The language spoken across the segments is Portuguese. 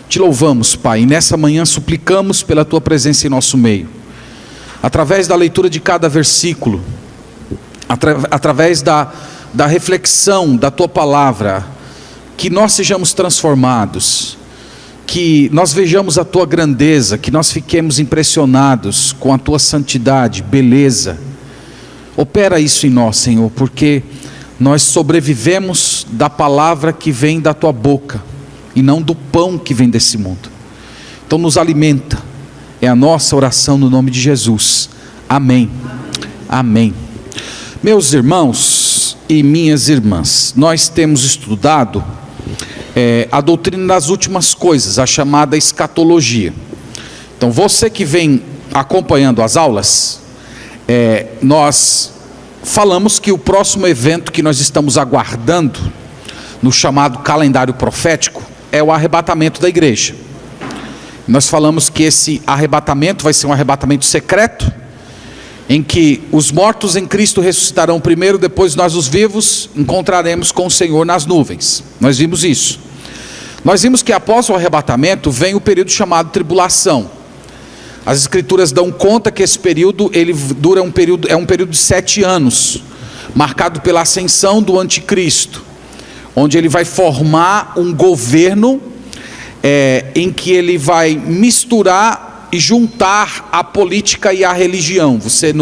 Te louvamos, Pai, e nessa manhã suplicamos pela Tua presença em nosso meio. Através da leitura de cada versículo, através da reflexão da Tua palavra, que nós sejamos transformados, que nós vejamos a Tua grandeza, que nós fiquemos impressionados com a Tua santidade, beleza. Opera isso em nós, Senhor, porque nós sobrevivemos da palavra que vem da Tua boca, e não do pão que vem desse mundo. Então nos alimenta, é a nossa oração no nome de Jesus, amém, amém. Meus irmãos e minhas irmãs, nós temos estudado a doutrina das últimas coisas, a chamada escatologia. Então você que vem acompanhando as aulas, nós falamos que o próximo evento que nós estamos aguardando, no chamado calendário profético, é o arrebatamento da igreja. Nós falamos que esse arrebatamento vai ser um arrebatamento secreto, em que os mortos em Cristo ressuscitarão primeiro, depois nós os vivos encontraremos com o Senhor nas nuvens. Nós vimos isso. Nós vimos que após o arrebatamento vem o período chamado tribulação. As escrituras dão conta que esse período é um período de 7 anos, marcado pela ascensão do anticristo, onde ele vai formar um governo em que ele vai misturar e juntar a política e a religião. Você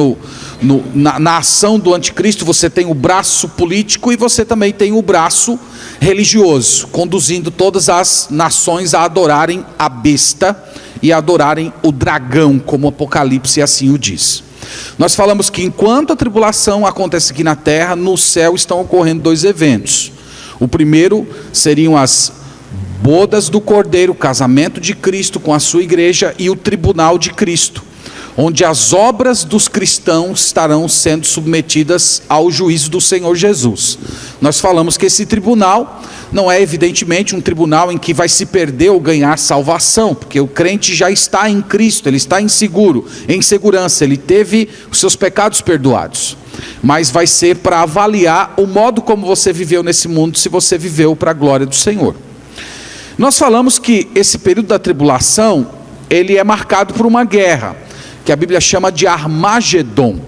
na ação do anticristo você tem o braço político e você também tem o braço religioso, conduzindo todas as nações a adorarem a besta e a adorarem o dragão, como o Apocalipse assim o diz. Nós falamos que enquanto a tribulação acontece aqui na terra, no céu estão ocorrendo 2 eventos. O primeiro seriam as bodas do Cordeiro, o casamento de Cristo com a sua igreja, e o tribunal de Cristo, onde as obras dos cristãos estarão sendo submetidas ao juízo do Senhor Jesus. Nós falamos que esse tribunal não é evidentemente um tribunal em que vai se perder ou ganhar salvação, porque o crente já está em Cristo, ele está em segurança, ele teve os seus pecados perdoados. Mas vai ser para avaliar o modo como você viveu nesse mundo, se você viveu para a glória do Senhor. Nós falamos que esse período da tribulação, ele é marcado por uma guerra, que a Bíblia chama de Armagedon.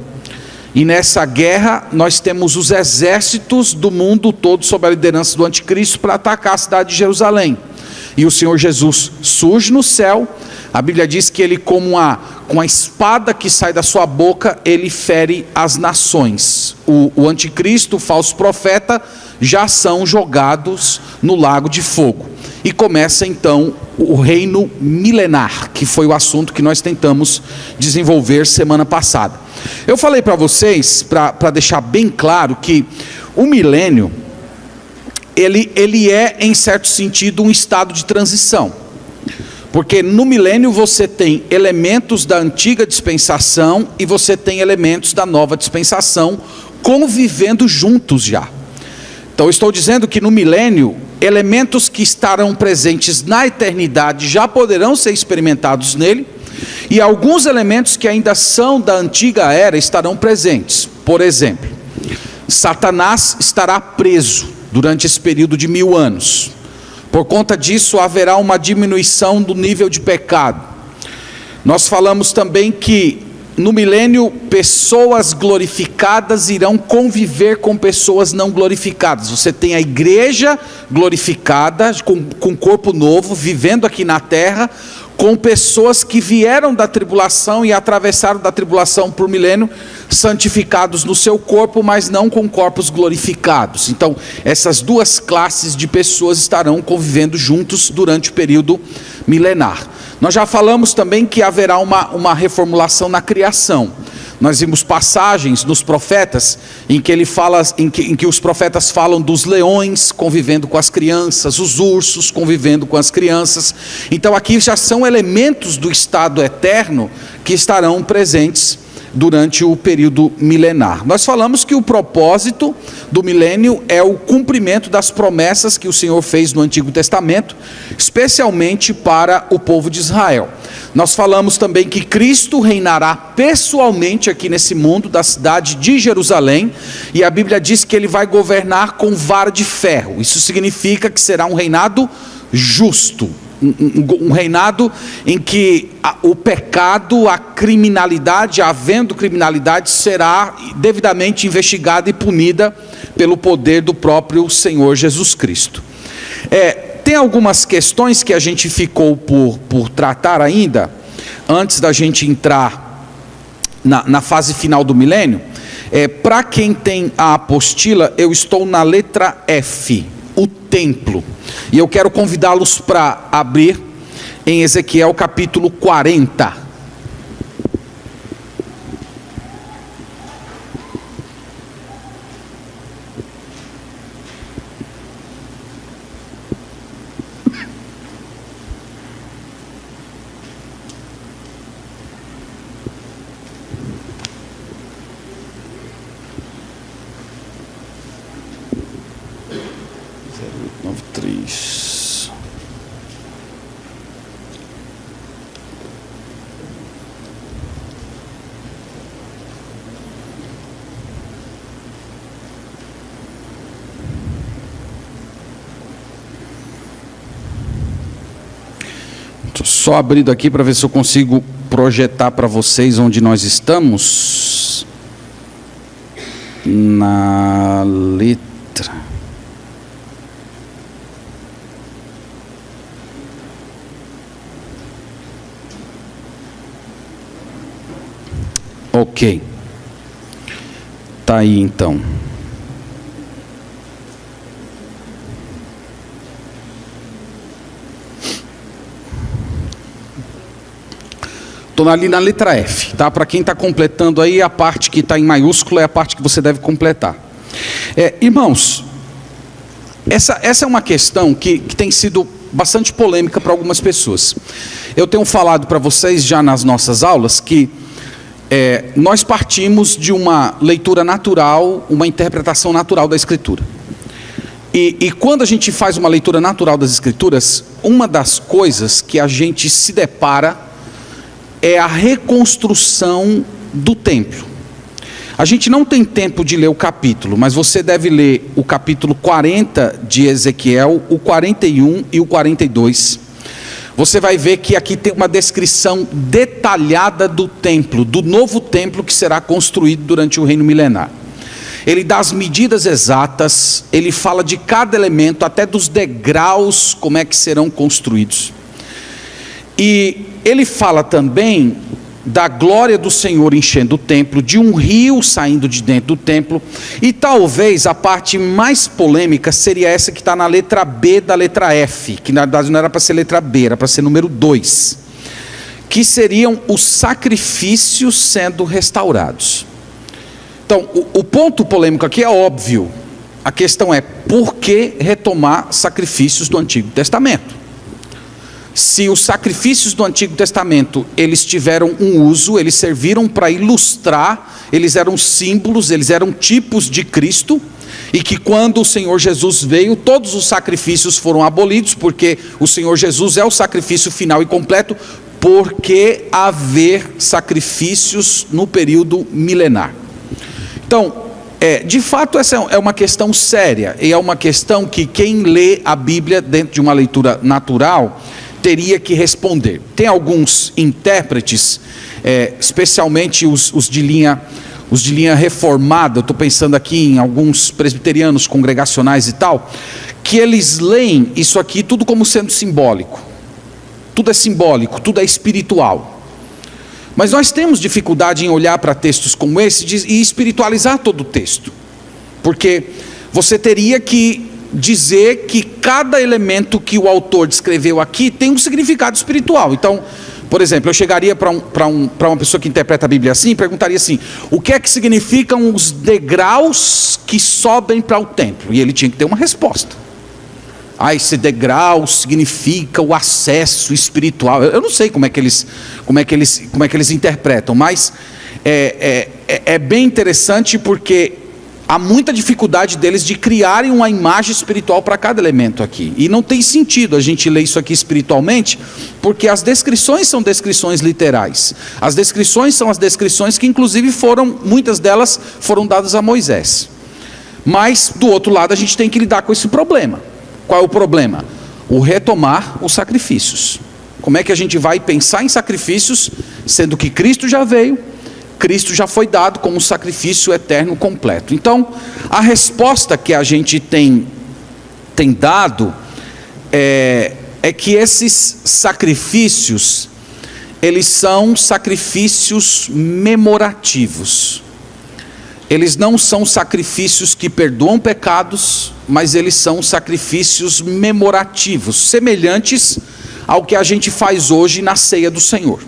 E nessa guerra nós temos os exércitos do mundo todo sob a liderança do anticristo para atacar a cidade de Jerusalém. E o Senhor Jesus surge no céu. A Bíblia diz que ele com a espada que sai da sua boca, ele fere as nações. O anticristo, o falso profeta, já são jogados no lago de fogo. E começa então o reino milenar, que foi o assunto que nós tentamos desenvolver semana passada. Eu falei para vocês, para deixar bem claro, que o milênio, ele é em certo sentido um estado de transição. Porque no milênio você tem elementos da antiga dispensação e você tem elementos da nova dispensação convivendo juntos já. Então eu estou dizendo que no milênio, elementos que estarão presentes na eternidade já poderão ser experimentados nele, e alguns elementos que ainda são da antiga era estarão presentes. Por exemplo, Satanás estará preso durante esse período de 1000 anos. Por conta disso haverá uma diminuição do nível de pecado. Nós falamos também que no milênio pessoas glorificadas irão conviver com pessoas não glorificadas. Você tem a igreja glorificada com corpo novo, vivendo aqui na terra, com pessoas que vieram da tribulação e atravessaram da tribulação por milênio, santificados no seu corpo, mas não com corpos glorificados. Então, essas duas classes de pessoas estarão convivendo juntos durante o período milenar. Nós já falamos também que haverá uma reformulação na criação. Nós vimos passagens nos profetas em que os profetas falam dos leões convivendo com as crianças, os ursos convivendo com as crianças. Então aqui já são elementos do estado eterno que estarão presentes durante o período milenar. Nós falamos que o propósito do milênio é o cumprimento das promessas que o Senhor fez no Antigo Testamento, especialmente para o povo de Israel. Nós falamos também que Cristo reinará pessoalmente aqui nesse mundo, da cidade de Jerusalém, e a Bíblia diz que ele vai governar com vara de ferro. Isso significa que será um reinado justo. Um reinado em que o pecado, a criminalidade, havendo criminalidade, será devidamente investigada e punida pelo poder do próprio Senhor Jesus Cristo. Tem algumas questões que a gente ficou por tratar ainda, antes da gente entrar na fase final do milênio. Para quem tem a apostila, eu estou na letra F, o templo. E eu quero convidá-los para abrir em Ezequiel capítulo 40. Só abrindo aqui para ver se eu consigo projetar para vocês onde nós estamos. Na letra. Ok. Tá aí então. Estou ali na letra F, tá? Para quem está completando aí, a parte que está em maiúsculo é a parte que você deve completar. Irmãos, essa é uma questão que tem sido bastante polêmica para algumas pessoas. Eu tenho falado para vocês já nas nossas aulas que nós partimos de uma leitura natural, uma interpretação natural da Escritura. E quando a gente faz uma leitura natural das Escrituras, uma das coisas que a gente se depara é a reconstrução do templo. A gente não tem tempo de ler o capítulo, mas você deve ler o capítulo 40 de Ezequiel, o 41 e o 42. Você vai ver que aqui tem uma descrição detalhada do templo, do novo templo que será construído durante o reino milenar. Ele dá as medidas exatas, ele fala de cada elemento, até dos degraus, como é que serão construídos. E ele fala também da glória do Senhor enchendo o templo, de um rio saindo de dentro do templo, e talvez a parte mais polêmica seria essa que está na letra B da letra F, que na verdade não era para ser letra B, era para ser número 2, que seriam os sacrifícios sendo restaurados. Então, o ponto polêmico aqui é óbvio, a questão é por que retomar sacrifícios do Antigo Testamento? Se os sacrifícios do Antigo Testamento, eles tiveram um uso, eles serviram para ilustrar, eles eram símbolos, eles eram tipos de Cristo, e que quando o Senhor Jesus veio, todos os sacrifícios foram abolidos, porque o Senhor Jesus é o sacrifício final e completo, porque haver sacrifícios no período milenar. Então, de fato essa é uma questão séria, e é uma questão que quem lê a Bíblia dentro de uma leitura natural teria que responder. Tem alguns intérpretes, especialmente os de linha reformada, eu estou pensando aqui em alguns presbiterianos congregacionais e tal, que eles leem isso aqui tudo como sendo simbólico. Tudo é simbólico, tudo é espiritual. Mas nós temos dificuldade em olhar para textos como esse e espiritualizar todo o texto. Porque você teria que dizer que cada elemento que o autor descreveu aqui tem um significado espiritual. Então, por exemplo, eu chegaria para uma pessoa que interpreta a Bíblia assim e perguntaria assim: o que é que significam os degraus que sobem para o templo? E ele tinha que ter uma resposta. Esse degrau significa o acesso espiritual. Eu não sei como é que eles interpretam, mas é bem interessante porque há muita dificuldade deles de criarem uma imagem espiritual para cada elemento aqui. E não tem sentido a gente ler isso aqui espiritualmente, porque as descrições são descrições literais. As descrições são as descrições que inclusive muitas delas foram dadas a Moisés. Mas do outro lado a gente tem que lidar com esse problema. Qual é o problema? o retomar os sacrifícios. Como é que a gente vai pensar em sacrifícios, sendo que Cristo já veio, Cristo já foi dado como um sacrifício eterno completo? Então, a resposta que a gente tem dado é que esses sacrifícios, eles são sacrifícios memorativos. Eles não são sacrifícios que perdoam pecados, mas eles são sacrifícios memorativos, semelhantes ao que a gente faz hoje na ceia do Senhor.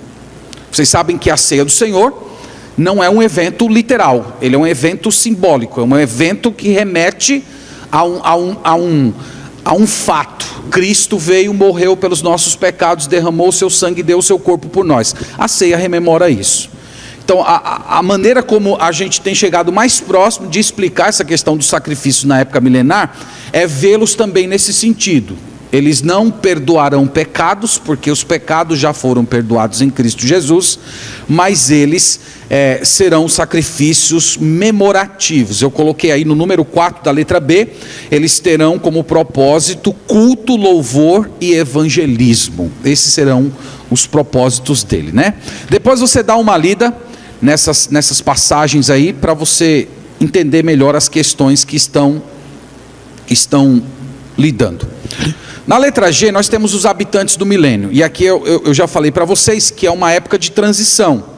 Vocês sabem que a ceia do Senhor não é um evento literal, ele é um evento simbólico, é um evento que remete a um fato. Cristo veio, morreu pelos nossos pecados, derramou o seu sangue e deu o seu corpo por nós. A ceia rememora isso. Então, a maneira como a gente tem chegado mais próximo de explicar essa questão do sacrifício na época milenar, é vê-los também nesse sentido. Eles não perdoarão pecados, porque os pecados já foram perdoados em Cristo Jesus, mas eles serão sacrifícios memorativos. Eu coloquei aí no número 4 da letra B, eles terão como propósito culto, louvor e evangelismo. Esses serão os propósitos dele, né? Depois você dá uma lida nessas passagens aí, para você entender melhor as questões que estão lidando. Na letra G nós temos os habitantes do milênio, e aqui eu já falei para vocês que é uma época de transição,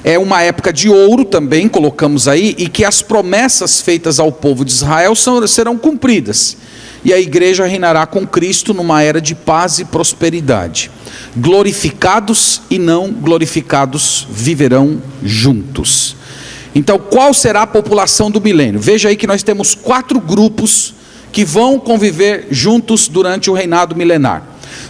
é uma época de ouro também, colocamos aí, e que as promessas feitas ao povo de Israel serão cumpridas, e a igreja reinará com Cristo numa era de paz e prosperidade. Glorificados e não glorificados viverão juntos. Então, qual será a população do milênio? Veja aí que nós temos 4 grupos que vão conviver juntos durante o reinado milenar.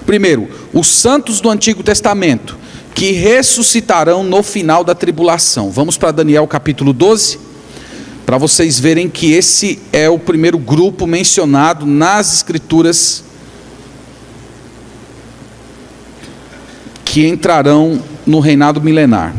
Primeiro, os santos do Antigo Testamento, que ressuscitarão no final da tribulação. Vamos para Daniel capítulo 12, para vocês verem que esse é o primeiro grupo mencionado nas Escrituras que entrarão no reinado milenar.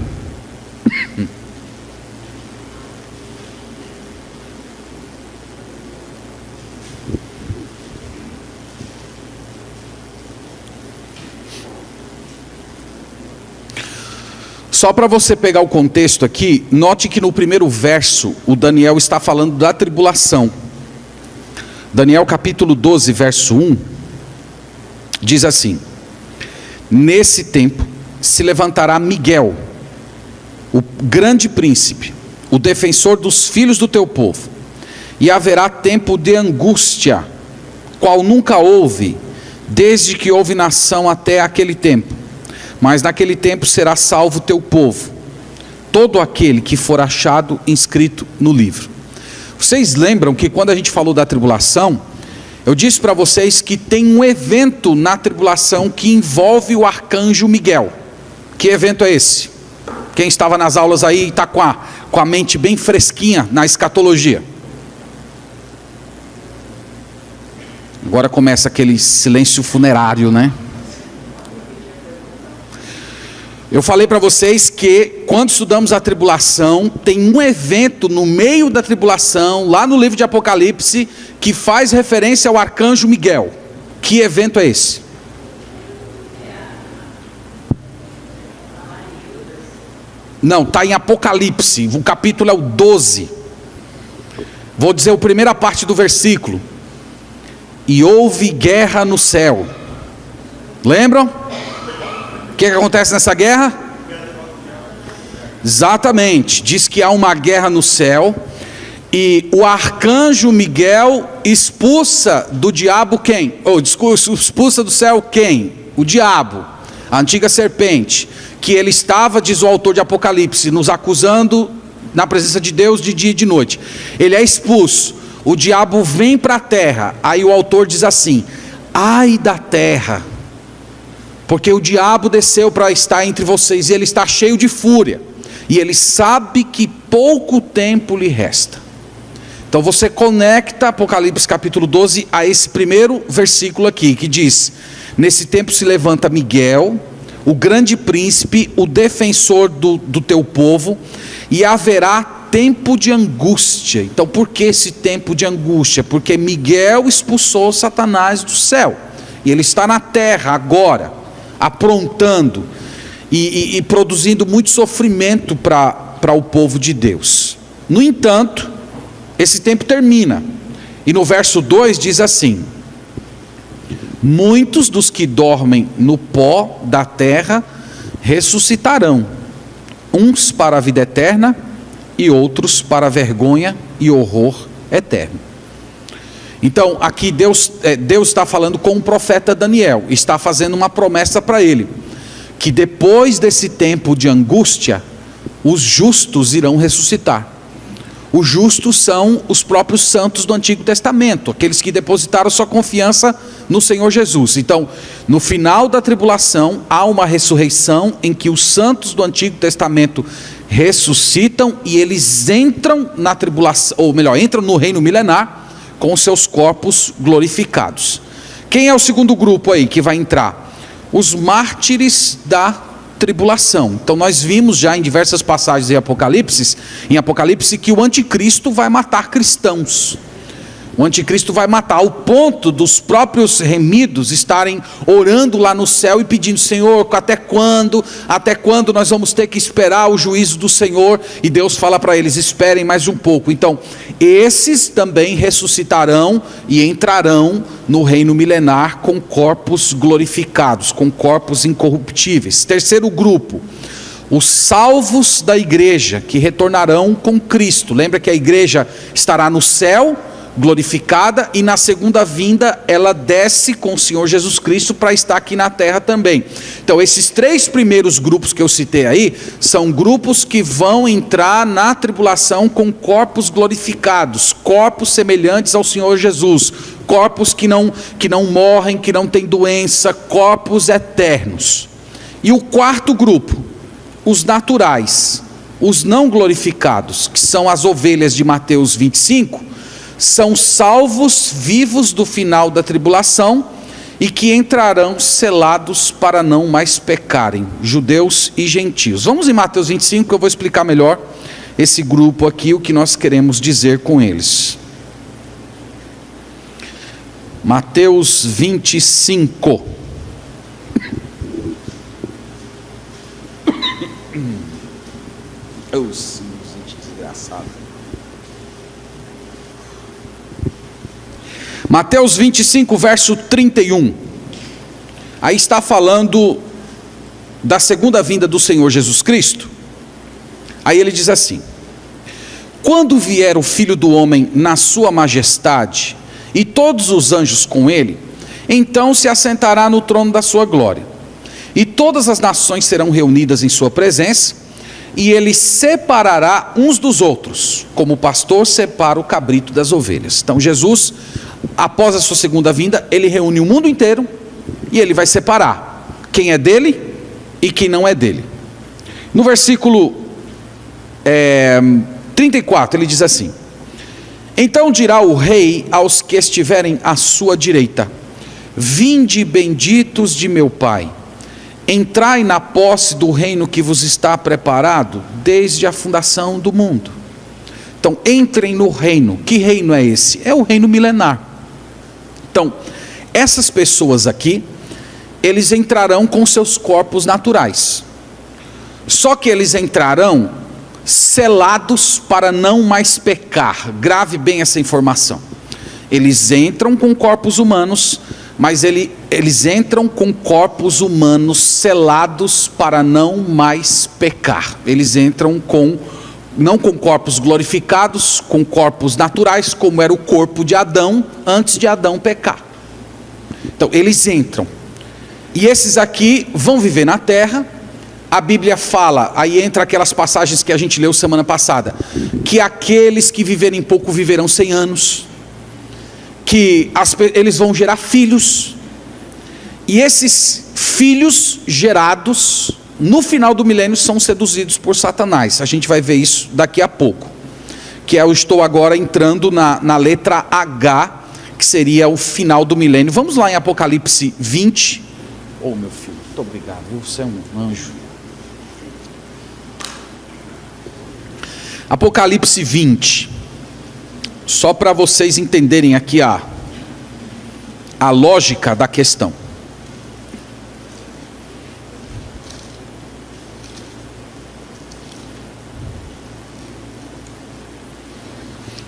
Só para você pegar o contexto aqui, note que no primeiro verso, o Daniel está falando da tribulação. Daniel capítulo 12, verso 1, diz assim: nesse tempo se levantará Miguel, o grande príncipe, o defensor dos filhos do teu povo, e haverá tempo de angústia, qual nunca houve, desde que houve nação até aquele tempo. Mas naquele tempo será salvo o teu povo, todo aquele que for achado inscrito no livro. Vocês lembram que quando a gente falou da tribulação, eu disse para vocês que tem um evento na tribulação que envolve o arcanjo Miguel. Que evento é esse? Quem estava nas aulas aí está com a mente bem fresquinha na escatologia. Agora começa aquele silêncio funerário, né? Eu falei para vocês que quando estudamos a tribulação, tem um evento no meio da tribulação, lá no livro de Apocalipse, que faz referência ao arcanjo Miguel. Que evento é esse? Não, está em Apocalipse, o capítulo é o 12. Vou dizer a primeira parte do versículo. E houve guerra no céu. Lembram? O que acontece nessa guerra? Exatamente, diz que há uma guerra no céu, e o arcanjo Miguel expulsa do diabo quem? Expulsa do céu quem? O diabo, a antiga serpente, que ele estava, diz o autor de Apocalipse, nos acusando na presença de Deus de dia e de noite. Ele é expulso, o diabo vem para a terra, aí o autor diz assim: ai da terra, porque o diabo desceu para estar entre vocês, e ele está cheio de fúria, e ele sabe que pouco tempo lhe resta. Então você conecta Apocalipse capítulo 12 a esse primeiro versículo aqui, que diz: nesse tempo se levanta Miguel, o grande príncipe, o defensor do teu povo, e haverá tempo de angústia. Então por que esse tempo de angústia? Porque Miguel expulsou Satanás do céu. e ele está na terra agora, aprontando e produzindo muito sofrimento para o povo de Deus. No entanto, esse tempo termina, e no verso 2 diz assim: muitos dos que dormem no pó da terra ressuscitarão, uns para a vida eterna e outros para a vergonha e horror eterno. Então aqui Deus está falando com o profeta Daniel, está fazendo uma promessa para ele, que depois desse tempo de angústia, os justos irão ressuscitar. Os justos são os próprios santos do Antigo Testamento, aqueles que depositaram sua confiança no Senhor Jesus. Então, no final da tribulação, há uma ressurreição em que os santos do Antigo Testamento ressuscitam e eles entram na tribulação, ou melhor, entram no reino milenar com seus corpos glorificados. Quem é o segundo grupo aí que vai entrar? Os mártires da tribulação. Então nós vimos já em diversas passagens em Apocalipse que o anticristo vai matar cristãos. O anticristo vai matar ao ponto dos próprios remidos estarem orando lá no céu e pedindo: Senhor, até quando nós vamos ter que esperar o juízo do Senhor? E Deus fala para eles: esperem mais um pouco. Então esses também ressuscitarão e entrarão no reino milenar com corpos glorificados, com corpos incorruptíveis. Terceiro grupo, os salvos da igreja, que retornarão com Cristo. Lembra que a igreja estará no céu glorificada, e na segunda vinda ela desce com o Senhor Jesus Cristo para estar aqui na terra também. Então esses três primeiros grupos que eu citei aí, são grupos que vão entrar na tribulação com corpos glorificados, corpos semelhantes ao Senhor Jesus, corpos que não morrem, que não têm doença, corpos eternos. E o quarto grupo, os naturais, os não glorificados, que são as ovelhas de Mateus 25, são salvos vivos do final da tribulação e que entrarão selados para não mais pecarem, judeus e gentios. Vamos em Mateus 25, que eu vou explicar melhor esse grupo aqui, o que nós queremos dizer com eles. Mateus 25. Desgraçado. Mateus 25, verso 31. Aí está falando da segunda vinda do Senhor Jesus Cristo. Aí ele diz assim: quando vier o Filho do Homem na sua majestade, e todos os anjos com ele, então se assentará no trono da sua glória, e todas as nações serão reunidas em sua presença, e ele separará uns dos outros, como o pastor separa o cabrito das ovelhas. Então Jesus, após a sua segunda vinda, ele reúne o mundo inteiro e ele vai separar quem é dele e quem não é dele. No versículo 34 ele diz assim: então dirá o rei aos que estiverem à sua direita: vinde, benditos de meu Pai, entrai na posse do reino que vos está preparado desde a fundação do mundo. Então entrem no reino. Que reino é esse? É o reino milenar. Então essas pessoas aqui, eles entrarão com seus corpos naturais, só que eles entrarão selados para não mais pecar. Grave bem essa informação. Eles entram com corpos humanos, mas eles entram com corpos humanos selados para não mais pecar. Eles entram não com corpos glorificados, com corpos naturais, como era o corpo de Adão, antes de Adão pecar. Então eles entram, e esses aqui vão viver na terra. A Bíblia fala, aí entra aquelas passagens que a gente leu semana passada, que aqueles que viverem pouco viverão 100 anos, que eles vão gerar filhos, e esses filhos gerados no final do milênio são seduzidos por Satanás. A gente vai ver isso daqui a pouco, que eu estou agora entrando na letra H, que seria o final do milênio. Vamos lá em Apocalipse 20. Oh meu filho, muito obrigado, você é um anjo. Apocalipse 20, só para vocês entenderem aqui a lógica da questão.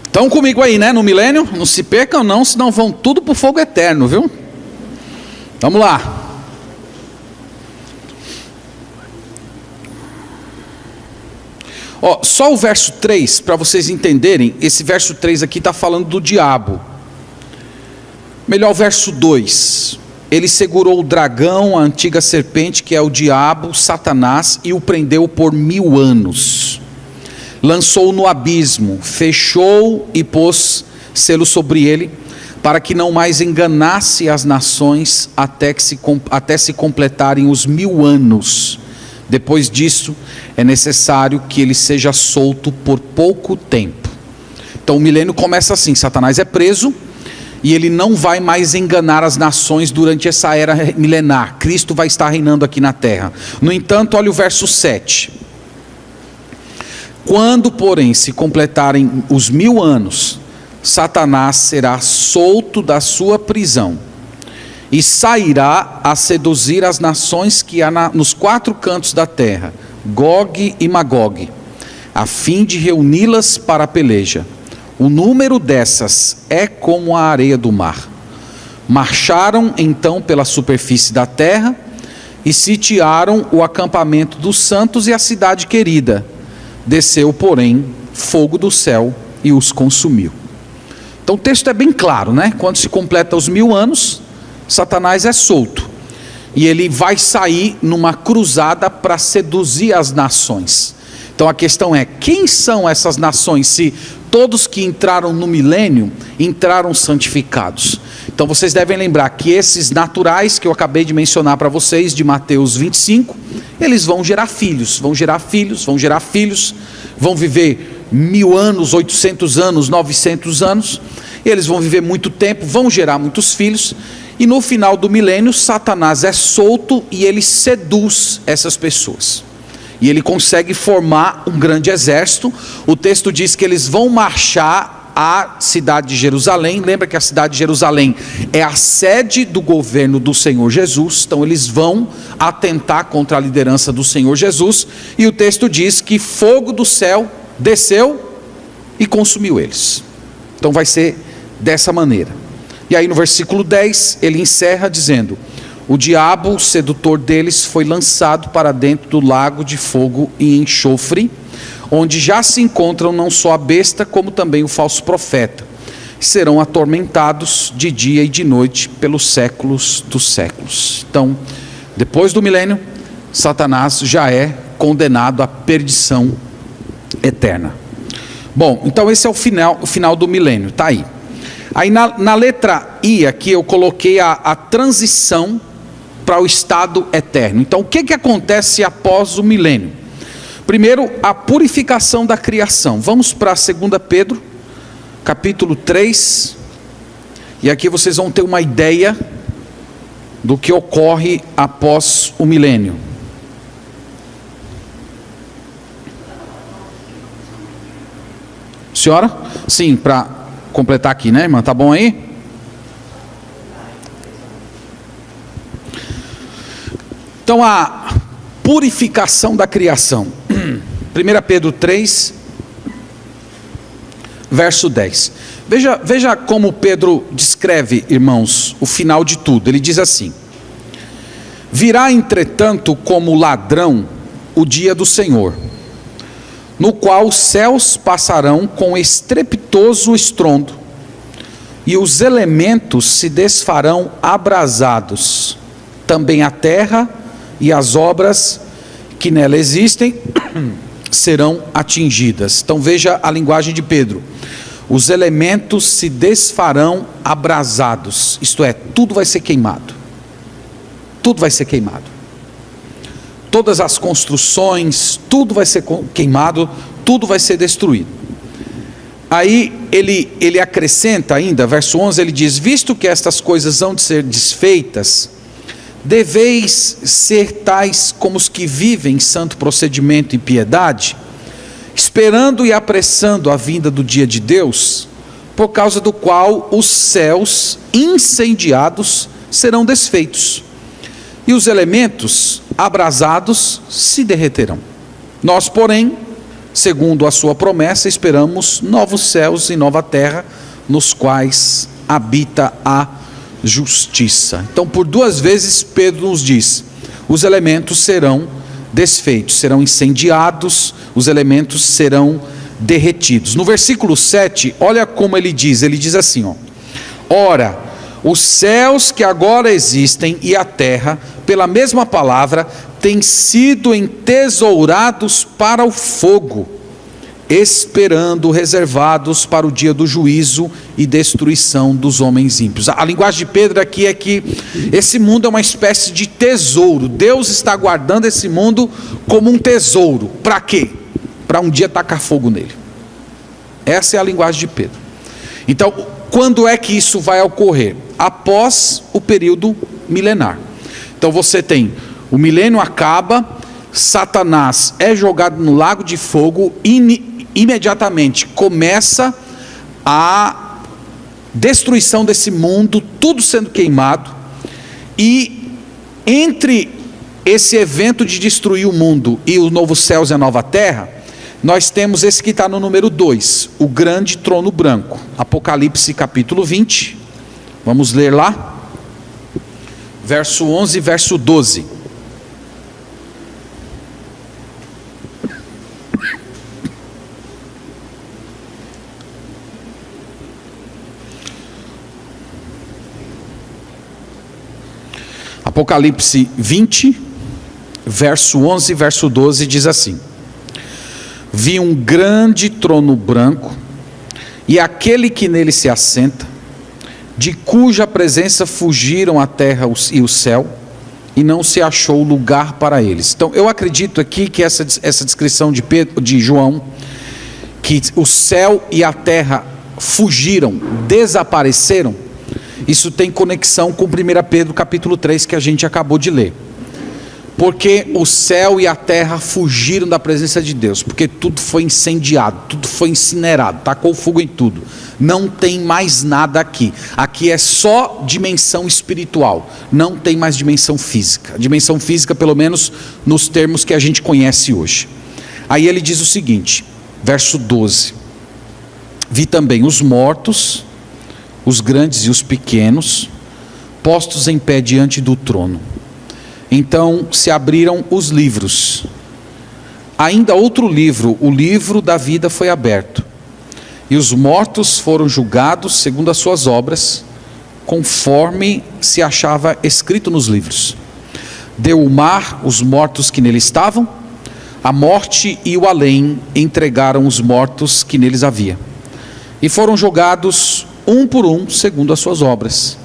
Estão comigo aí, né, no milênio? Não se percam não, senão vão tudo para o fogo eterno, viu? Vamos lá. Só o verso 3, para vocês entenderem, esse verso 3 aqui está falando do diabo. Melhor o verso 2. Ele segurou o dragão, a antiga serpente, que é o diabo, Satanás, e o prendeu por 1000 anos. Lançou-o no abismo, fechou e pôs selo sobre ele, para que não mais enganasse as nações até se completarem os 1000 anos. Depois disso, é necessário que ele seja solto por pouco tempo. Então o milênio começa assim: Satanás é preso e ele não vai mais enganar as nações durante essa era milenar. Cristo vai estar reinando aqui na terra. No entanto, olha o verso 7. Quando, porém, se completarem os 1000 anos, Satanás será solto da sua prisão e sairá a seduzir as nações que há nos 4 cantos da terra, Gog e Magog, a fim de reuni-las para a peleja. O número dessas é como a areia do mar. Marcharam então pela superfície da terra e sitiaram o acampamento dos santos e a cidade querida. Desceu, porém, fogo do céu e os consumiu. Então o texto é bem claro, né? Quando se completa os 1000 anos, Satanás é solto. E ele vai sair numa cruzada para seduzir as nações. Então a questão é: quem são essas nações, se todos que entraram no milênio entraram santificados? Então vocês devem lembrar que esses naturais que eu acabei de mencionar para vocês, de Mateus 25, eles vão gerar filhos, vão viver 1000 anos, 800 anos, 900 anos, eles vão viver muito tempo, vão gerar muitos filhos, e no final do milênio, Satanás é solto e ele seduz essas pessoas. E ele consegue formar um grande exército. O texto diz que eles vão marchar à cidade de Jerusalém. Lembra que a cidade de Jerusalém é a sede do governo do Senhor Jesus. Então eles vão atentar contra a liderança do Senhor Jesus. E o texto diz que fogo do céu desceu e consumiu eles. Então vai ser dessa maneira. E aí no versículo 10 ele encerra dizendo: o diabo, o sedutor deles, foi lançado para dentro do lago de fogo e enxofre, onde já se encontram não só a besta, como também o falso profeta. Serão atormentados de dia e de noite pelos séculos dos séculos. Então, depois do milênio, Satanás já é condenado à perdição eterna. Bom, então esse é o final do milênio, está aí. Aí na letra I aqui eu coloquei a transição para o estado eterno. Então o que acontece após o milênio? Primeiro, a purificação da criação. Vamos para 2 Pedro, capítulo 3, e aqui vocês vão ter uma ideia do que ocorre após o milênio. Senhora? Sim, para completar aqui, né, irmã? Tá bom aí? Então a purificação da criação. 1 Pedro 3, verso 10. Veja como Pedro descreve, irmãos, o final de tudo. Ele diz assim: virá entretanto como ladrão o dia do Senhor, no qual os céus passarão com estrepitoso estrondo, e os elementos se desfarão abrasados, também a terra e as obras que nela existem serão atingidas. Então veja a linguagem de Pedro: os elementos se desfarão abrasados, isto é, tudo vai ser queimado. Tudo vai ser queimado. Todas as construções, tudo vai ser queimado, tudo vai ser destruído. Aí ele acrescenta ainda, verso 11, ele diz: visto que estas coisas hão de ser desfeitas, deveis ser tais como os que vivem em santo procedimento e piedade, esperando e apressando a vinda do dia de Deus, por causa do qual os céus incendiados serão desfeitos, e os elementos abrasados se derreterão. Nós, porém, segundo a sua promessa, esperamos novos céus e nova terra, nos quais habita a justiça. Então, por duas vezes, Pedro nos diz: os elementos serão desfeitos, serão incendiados, os elementos serão derretidos. No versículo 7, olha como ele diz assim, ó: ora, os céus que agora existem e a terra, pela mesma palavra, têm sido entesourados para o fogo, esperando, reservados para o dia do juízo e destruição dos homens ímpios. A linguagem de Pedro aqui é que esse mundo é uma espécie de tesouro. Deus está guardando esse mundo como um tesouro. Para quê? Para um dia tacar fogo nele. Essa é a linguagem de Pedro. Então, quando é que isso vai ocorrer? Após o período milenar. Então você tem, o milênio acaba, Satanás é jogado no lago de fogo, imediatamente começa a destruição desse mundo, tudo sendo queimado, e entre esse evento de destruir o mundo e os novos céus e a nova terra, nós temos esse que está no número 2, o grande trono branco. Apocalipse capítulo 20, vamos ler lá, verso 11 e verso 12. Apocalipse 20, verso 11 e verso 12 diz assim: vi um grande trono branco, e aquele que nele se assenta, de cuja presença fugiram a terra e o céu, e não se achou lugar para eles. Então eu acredito aqui que essa descrição de João, que o céu e a terra fugiram, desapareceram, isso tem conexão com 1 Pedro capítulo 3 que a gente acabou de ler. Porque o céu e a terra fugiram da presença de Deus, porque tudo foi incendiado, tudo foi incinerado, tacou fogo em tudo. Não tem mais nada aqui. Aqui é só dimensão espiritual, não tem mais dimensão física. Dimensão física, pelo menos nos termos que a gente conhece hoje. Aí ele diz o seguinte, verso 12: vi também os mortos, os grandes e os pequenos, postos em pé diante do trono. Então se abriram os livros. Ainda outro livro, o livro da vida, foi aberto. E os mortos foram julgados segundo as suas obras, conforme se achava escrito nos livros. Deu o mar os mortos que nele estavam, a morte e o além entregaram os mortos que neles havia. E foram julgados um por um segundo as suas obras.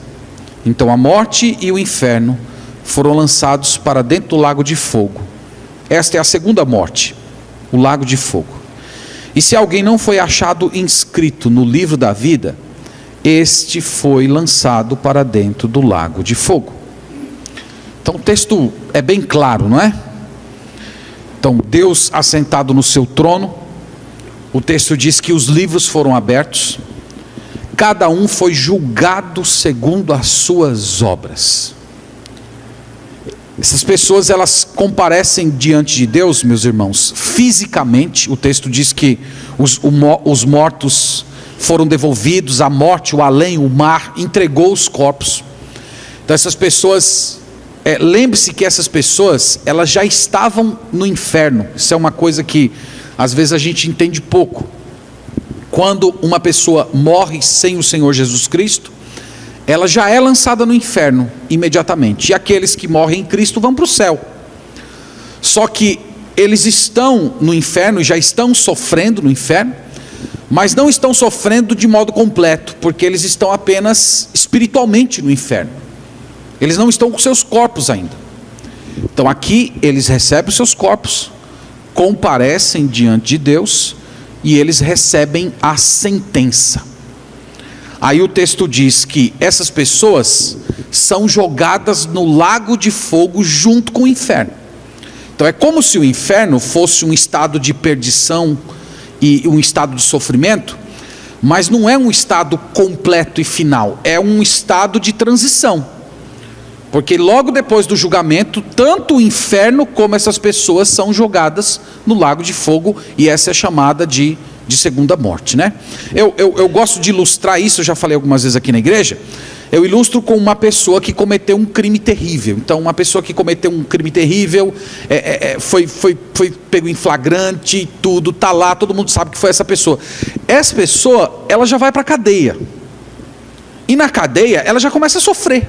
Então a morte e o inferno foram lançados para dentro do lago de fogo. Esta é a segunda morte, o lago de fogo. E se alguém não foi achado inscrito no livro da vida, este foi lançado para dentro do lago de fogo. Então o texto é bem claro, não é? Então Deus assentado no seu trono, o texto diz que os livros foram abertos, cada um foi julgado segundo as suas obras. Essas pessoas, elas comparecem diante de Deus, meus irmãos, fisicamente. O texto diz que os mortos foram devolvidos, a morte, o além, o mar, entregou os corpos. Então essas pessoas, lembre-se que essas pessoas, elas já estavam no inferno. Isso é uma coisa que às vezes a gente entende pouco. Quando uma pessoa morre sem o Senhor Jesus Cristo, ela já é lançada no inferno imediatamente, e aqueles que morrem em Cristo vão para o céu. Só que eles estão no inferno, já estão sofrendo no inferno, mas não estão sofrendo de modo completo, porque eles estão apenas espiritualmente no inferno. Eles não estão com seus corpos ainda. Então aqui eles recebem os seus corpos, comparecem diante de Deus, e eles recebem a sentença. Aí o texto diz que essas pessoas são jogadas no lago de fogo junto com o inferno. Então é como se o inferno fosse um estado de perdição e um estado de sofrimento, mas não é um estado completo e final, é um estado de transição. Porque logo depois do julgamento, tanto o inferno como essas pessoas são jogadas no lago de fogo, e essa é chamada de segunda morte, né? Eu gosto de ilustrar isso, eu já falei algumas vezes aqui na igreja. Eu ilustro com uma pessoa que cometeu um crime terrível. Então, uma pessoa que cometeu um crime terrível, foi pego em flagrante, tudo, está lá, todo mundo sabe que foi essa pessoa. Essa pessoa, ela já vai para a cadeia. E na cadeia, ela já começa a sofrer.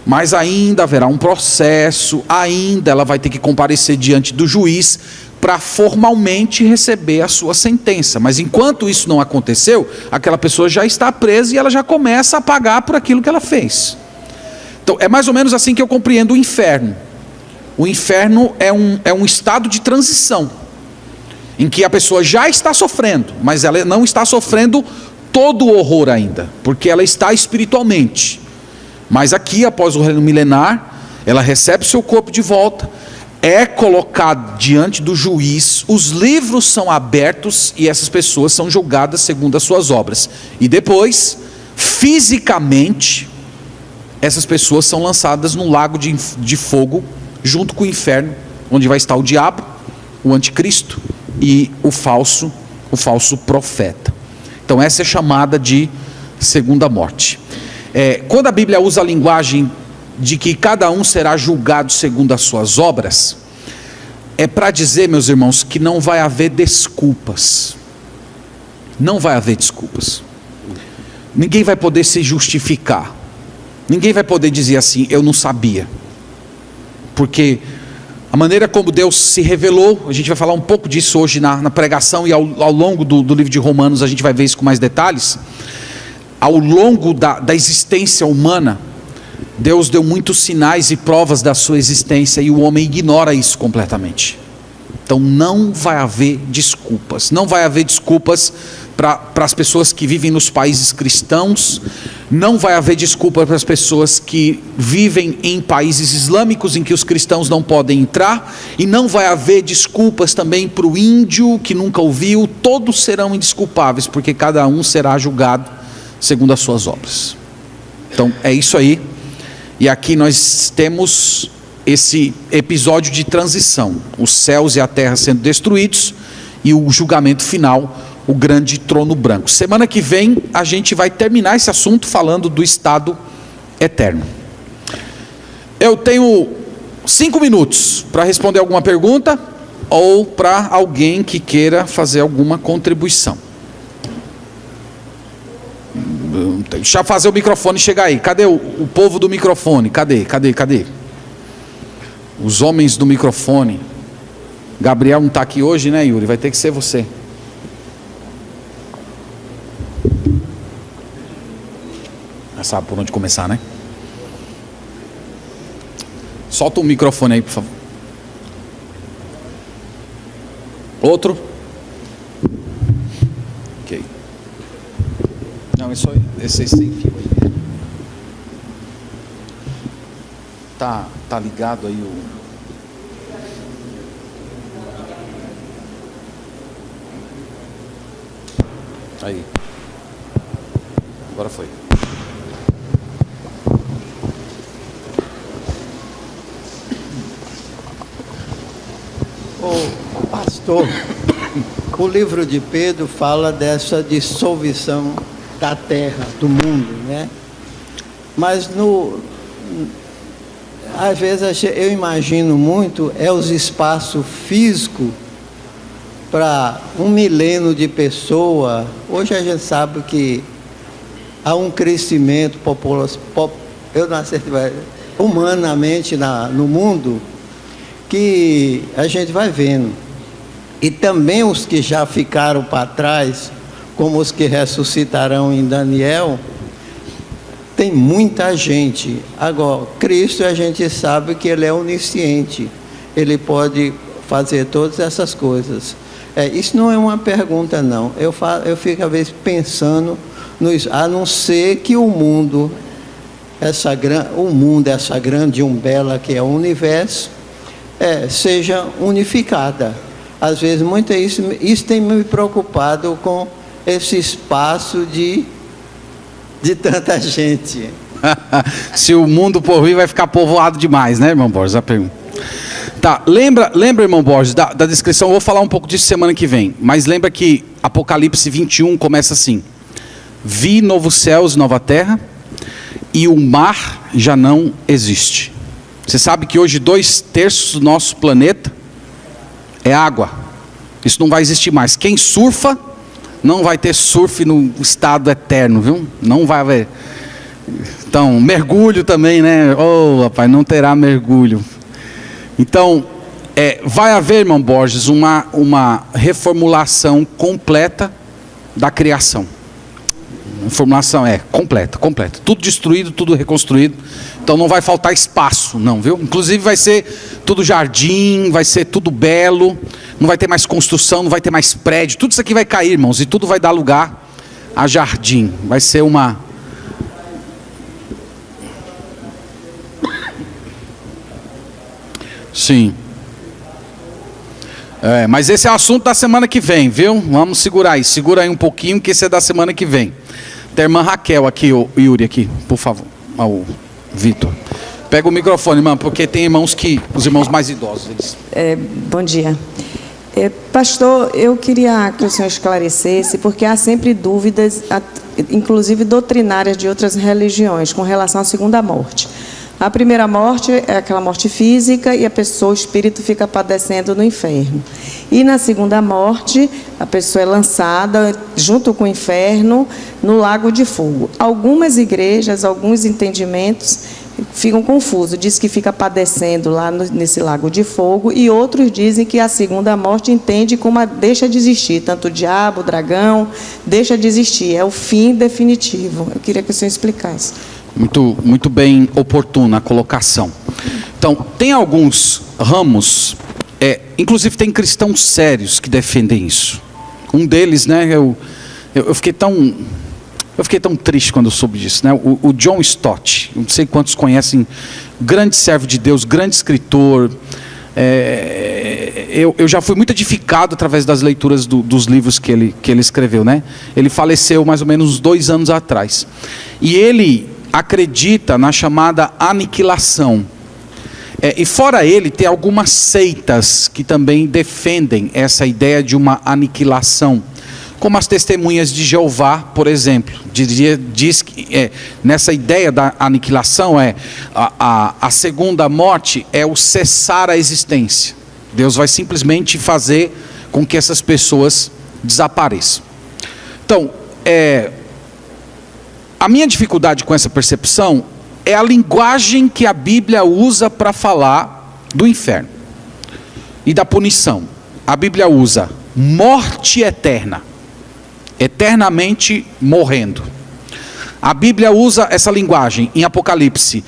Mas ainda haverá um processo, ainda ela vai ter que comparecer diante do juiz para formalmente receber a sua sentença. Mas enquanto isso não aconteceu, aquela pessoa já está presa e ela já começa a pagar por aquilo que ela fez. Então é mais ou menos assim que eu compreendo o inferno. O inferno é um estado de transição, em que a pessoa já está sofrendo, mas ela não está sofrendo todo o horror ainda, porque ela está espiritualmente. Mas aqui, após o reino milenar, ela recebe seu corpo de volta, é colocado diante do juiz, os livros são abertos e essas pessoas são julgadas segundo as suas obras. E depois, fisicamente, essas pessoas são lançadas no lago de fogo, junto com o inferno, onde vai estar o diabo, o anticristo e o falso profeta. Então essa é chamada de segunda morte. Quando a Bíblia usa a linguagem de que cada um será julgado segundo as suas obras, é para dizer, meus irmãos, que não vai haver desculpas. Não vai haver desculpas. Ninguém vai poder se justificar. Ninguém vai poder dizer assim, eu não sabia. Porque a maneira como Deus se revelou, a gente vai falar um pouco disso hoje na pregação, e ao longo do livro de Romanos a gente vai ver isso com mais detalhes. Ao longo da existência humana, Deus deu muitos sinais e provas da sua existência, e o homem ignora isso completamente. Então não vai haver desculpas. Não vai haver desculpas para as pessoas que vivem nos países cristãos. Não vai haver desculpa para as pessoas que vivem em países islâmicos em que os cristãos não podem entrar. E não vai haver desculpas também para o índio que nunca ouviu. Todos serão indesculpáveis, porque cada um será julgado segundo as suas obras. Então é isso aí. E aqui nós temos esse episódio de transição, os céus e a terra sendo destruídos e o julgamento final, o grande trono branco. Semana que vem a gente vai terminar esse assunto falando do estado eterno. Eu tenho 5 minutos para responder alguma pergunta ou para alguém que queira fazer alguma contribuição. Deixa eu fazer o microfone chegar aí. Cadê o povo do microfone? Cadê? Os homens do microfone. Gabriel não está aqui hoje, né, Yuri? Vai ter que ser você. Já sabe por onde começar, né? Solta o microfone aí, por favor. Outro? Ok. Não, esse sem fio aí. Tá ligado aí o... Aí. Agora foi. Ô pastor, o livro de Pedro fala dessa dissolução da terra, do mundo, né? Mas às vezes eu imagino muito os espaços físicos para 1 milênio de pessoa. Hoje a gente sabe que há um crescimento humanamente no mundo, que a gente vai vendo. E também os que já ficaram para trás, como os que ressuscitarão em Daniel, tem muita gente. Agora, Cristo, a gente sabe que Ele é onisciente, Ele pode fazer todas essas coisas. Isso não é uma pergunta, não. Eu fico às vezes pensando, a não ser que o mundo, essa grande umbela que é o universo, seja unificada. Às vezes, isso tem me preocupado com esse espaço de tanta gente? Se o mundo por vir vai ficar povoado demais, né, irmão Borges? A pergunta. Tá, lembra, irmão Borges, da descrição. Eu vou falar um pouco disso semana que vem, mas lembra que Apocalipse 21 começa assim: vi novos céus e nova terra, e o mar já não existe. Você sabe que hoje 2/3 do nosso planeta é água. Isso não vai existir mais. Quem surfa, não vai ter surf no estado eterno, viu? Não vai haver. Então, mergulho também, né? Oh, rapaz, não terá mergulho. Então, vai haver, irmão Borges, uma reformulação completa da criação. Reformulação completa. Tudo destruído, tudo reconstruído. Então não vai faltar espaço, não, viu? Inclusive vai ser tudo jardim, vai ser tudo belo, não vai ter mais construção, não vai ter mais prédio. Tudo isso aqui vai cair, irmãos, e tudo vai dar lugar a jardim. Vai ser uma... Sim. Mas esse é o assunto da semana que vem, viu? Vamos segurar aí. Segura aí um pouquinho, que esse é da semana que vem. Tem a irmã Raquel aqui, o Yuri aqui, por favor. O Vitor. Pega o microfone, irmã, porque tem os irmãos mais idosos. Bom dia. Pastor, eu queria que o senhor esclarecesse, porque há sempre dúvidas, inclusive doutrinárias de outras religiões, com relação à segunda morte. A primeira morte é aquela morte física e a pessoa, o espírito, fica padecendo no inferno. E na segunda morte, a pessoa é lançada junto com o inferno no lago de fogo. Algumas igrejas, alguns entendimentos ficam confusos. Diz que fica padecendo lá nesse lago de fogo, e outros dizem que a segunda morte entende como deixa de existir. Tanto o diabo, o dragão, deixa de existir. É o fim definitivo. Eu queria que o senhor explicasse. Muito bem oportuna a colocação. Então, tem alguns ramos, inclusive tem cristãos sérios que defendem isso. Um deles, né, eu fiquei tão triste quando eu soube disso, né? O John Stott, não sei quantos conhecem, grande servo de Deus, grande escritor. Eu já fui muito edificado através das leituras dos livros que ele escreveu, né? Ele faleceu mais ou menos uns 2 anos atrás. E ele acredita na chamada aniquilação. E fora ele, tem algumas seitas que também defendem essa ideia de uma aniquilação, como as Testemunhas de Jeová, por exemplo. Diz que nessa ideia da aniquilação a segunda morte é o cessar a existência. Deus vai simplesmente fazer com que essas pessoas desapareçam. Então, a minha dificuldade com essa percepção é a linguagem que a Bíblia usa para falar do inferno e da punição. A Bíblia usa morte eterna, eternamente morrendo. A Bíblia usa essa linguagem em Apocalipse.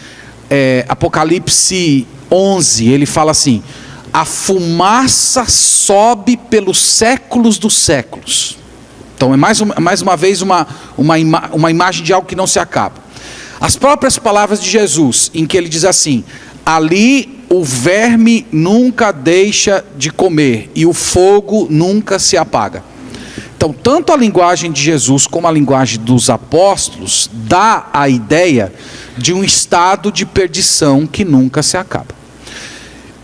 Apocalipse 11, ele fala assim: a fumaça sobe pelos séculos dos séculos. Então é mais uma vez uma imagem de algo que não se acaba. As próprias palavras de Jesus, em que ele diz assim: ali o verme nunca deixa de comer e o fogo nunca se apaga. Então, tanto a linguagem de Jesus como a linguagem dos apóstolos dá a ideia de um estado de perdição que nunca se acaba.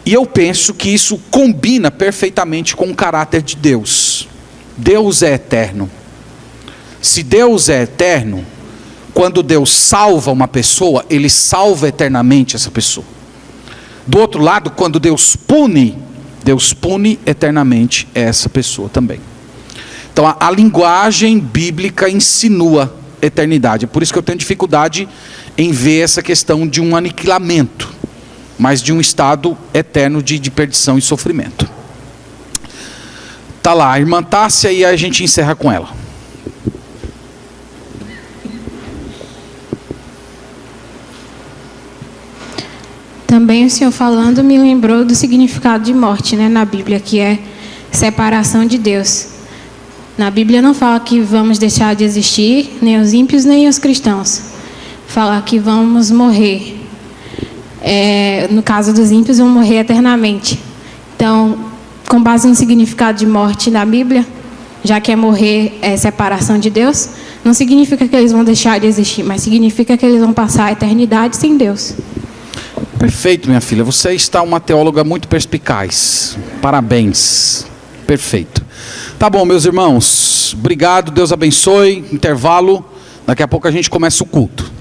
E eu penso que isso combina perfeitamente com o caráter de Deus. Deus é eterno. Se Deus é eterno, quando Deus salva uma pessoa, Ele salva eternamente essa pessoa. Do outro lado, quando Deus pune eternamente essa pessoa também. Então a linguagem bíblica insinua eternidade. É por isso que eu tenho dificuldade em ver essa questão de um aniquilamento, mas de um estado eterno de perdição e sofrimento. Tá lá, a irmã Tássia, e a gente encerra com ela. Também o senhor falando me lembrou do significado de morte, né, na Bíblia, que é separação de Deus. Na Bíblia não fala que vamos deixar de existir, nem os ímpios, nem os cristãos. Fala que vamos morrer. No caso dos ímpios, vão morrer eternamente. Então, com base no significado de morte na Bíblia, já que morrer é separação de Deus, não significa que eles vão deixar de existir, mas significa que eles vão passar a eternidade sem Deus. Perfeito, minha filha. Você está uma teóloga muito perspicaz. Parabéns. Perfeito. Tá bom, meus irmãos. Obrigado, Deus abençoe. Intervalo. Daqui a pouco a gente começa o culto.